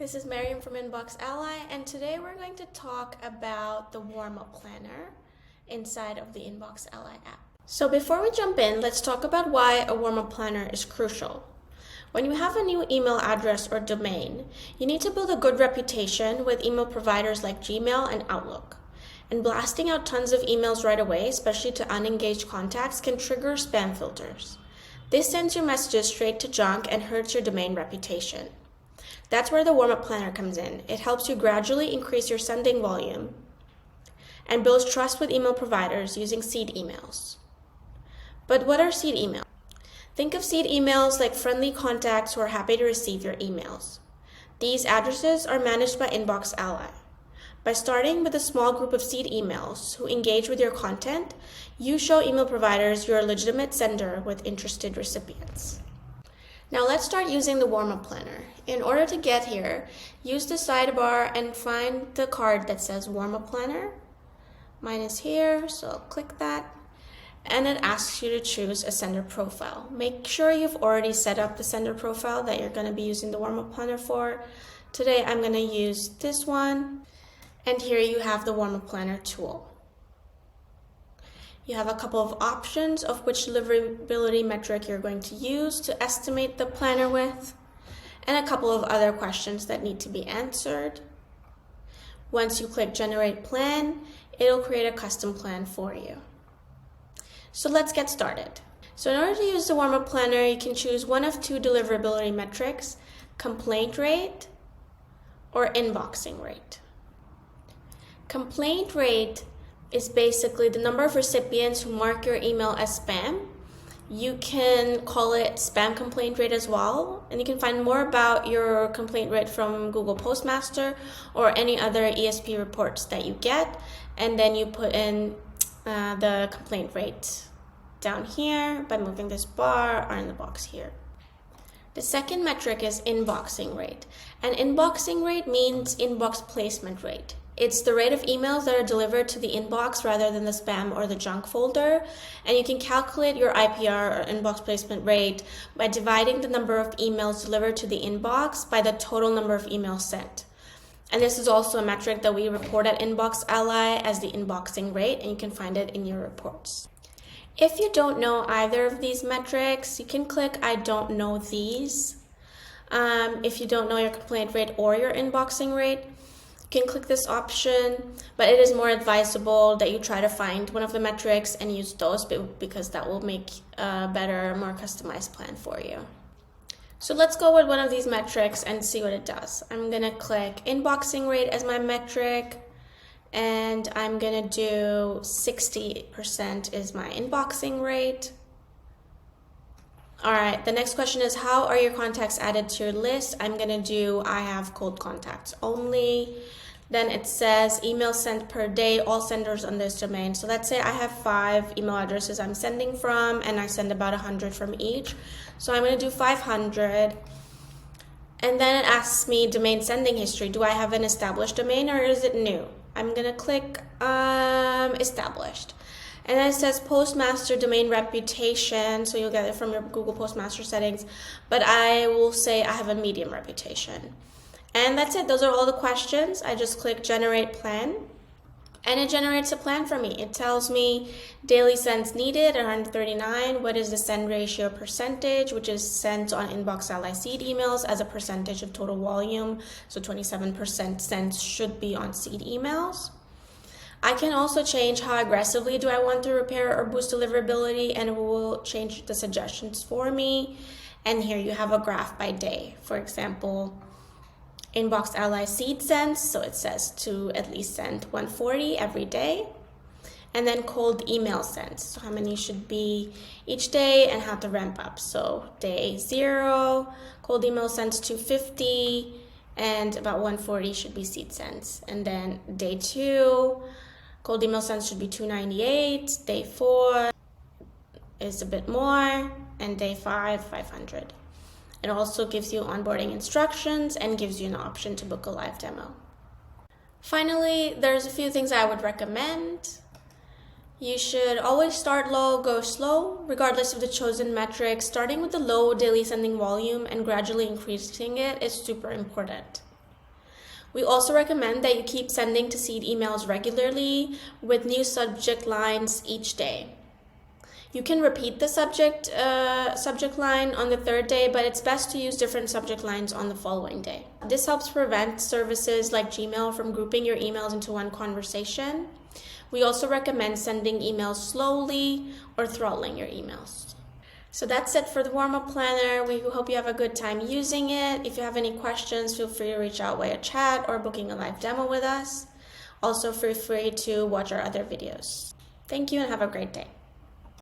This is Miriam from InboxAlly, and today we're going to talk about the Warmup planner inside of the InboxAlly app. So before we jump in, let's talk about why a Warmup planner is crucial. When you have a new email address or domain, you need to build a good reputation with email providers like Gmail and Outlook. And blasting out tons of emails right away, especially to unengaged contacts, can trigger spam filters. This sends your messages straight to junk and hurts your domain reputation. That's where the Warmup planner comes in. It helps you gradually increase your sending volume and builds trust with email providers using seed emails. But what are seed emails? Think of seed emails like friendly contacts who are happy to receive your emails. These addresses are managed by InboxAlly. By starting with a small group of seed emails who engage with your content, you show email providers you're a legitimate sender with interested recipients. Now let's start using the Warmup planner. In order to get here, use the sidebar and find the card that says Warmup planner. Mine is here, so I'll click that. And it asks you to choose a sender profile. Make sure you've already set up the sender profile that you're going to be using the Warmup planner for. Today I'm going to use this one. And here you have the Warmup planner tool. You have a couple of options of which deliverability metric you're going to use to estimate the planner with, and a couple of other questions that need to be answered. Once you click Generate Plan, it'll create a custom plan for you. So let's get started. So in order to use the Warmup planner, you can choose one of two deliverability metrics: complaint rate or inboxing rate. Complaint rate is basically the number of recipients who mark your email as spam. You can call it spam complaint rate as well, and you can find more about your complaint rate from Google Postmaster or any other ESP reports that you get, and then you put in the complaint rate down here by moving this bar or in the box here. The second metric is inboxing rate, and inboxing rate means inbox placement rate. It's the rate of emails that are delivered to the inbox rather than the spam or the junk folder. And you can calculate your IPR or inbox placement rate by dividing the number of emails delivered to the inbox by the total number of emails sent. And this is also a metric that we report at InboxAlly as the inboxing rate, and you can find it in your reports. If you don't know either of these metrics, you can click I don't know these. If you don't know your complaint rate or your inboxing rate, you can click this option, but it is more advisable that you try to find one of the metrics and use those because that will make a better, more customized plan for you. So let's go with one of these metrics and see what it does. I'm gonna click inboxing rate as my metric, and I'm gonna do 60% is my inboxing rate. All right, the next question is, how are your contacts added to your list? I'm gonna do I have cold contacts only. Then it says email sent per day, all senders on this domain. So let's say I have 5 email addresses I'm sending from, and I send about 100 from each. So I'm gonna do 500. And then it asks me domain sending history. Do I have an established domain or is it new? I'm gonna click established. And then it says Postmaster domain reputation, so you'll get it from your Google Postmaster settings, but I will say I have a medium reputation. And that's it, those are all the questions. I just click Generate Plan, and it generates a plan for me. It tells me daily sends needed, 139, what is the send ratio percentage, which is sent on InboxAlly seed emails as a percentage of total volume, so 27% sent should be on seed emails. I can also change how aggressively do I want to repair or boost deliverability, and it will change the suggestions for me. And here you have a graph by day. For example, InboxAlly seed sends, so it says to at least send 140 every day. And then cold email sends, so how many should be each day and how to ramp up. So day 0, cold email sends 250, and about 140 should be seed sends. And then day 2, cold email sends should be 298, day 4 is a bit more, and day 5, 500. It also gives you onboarding instructions and gives you an option to book a live demo. Finally, there's a few things I would recommend. You should always start low, go slow, regardless of the chosen metric. Starting with the low daily sending volume and gradually increasing it is super important. We also recommend that you keep sending to seed emails regularly with new subject lines each day. You can repeat the subject line on the third day, but it's best to use different subject lines on the following day. This helps prevent services like Gmail from grouping your emails into one conversation. We also recommend sending emails slowly or throttling your emails. So that's it for the warm-up planner. We hope you have a good time using it. If you have any questions, feel free to reach out via chat or booking a live demo with us. Also, feel free to watch our other videos. Thank you and have a great day.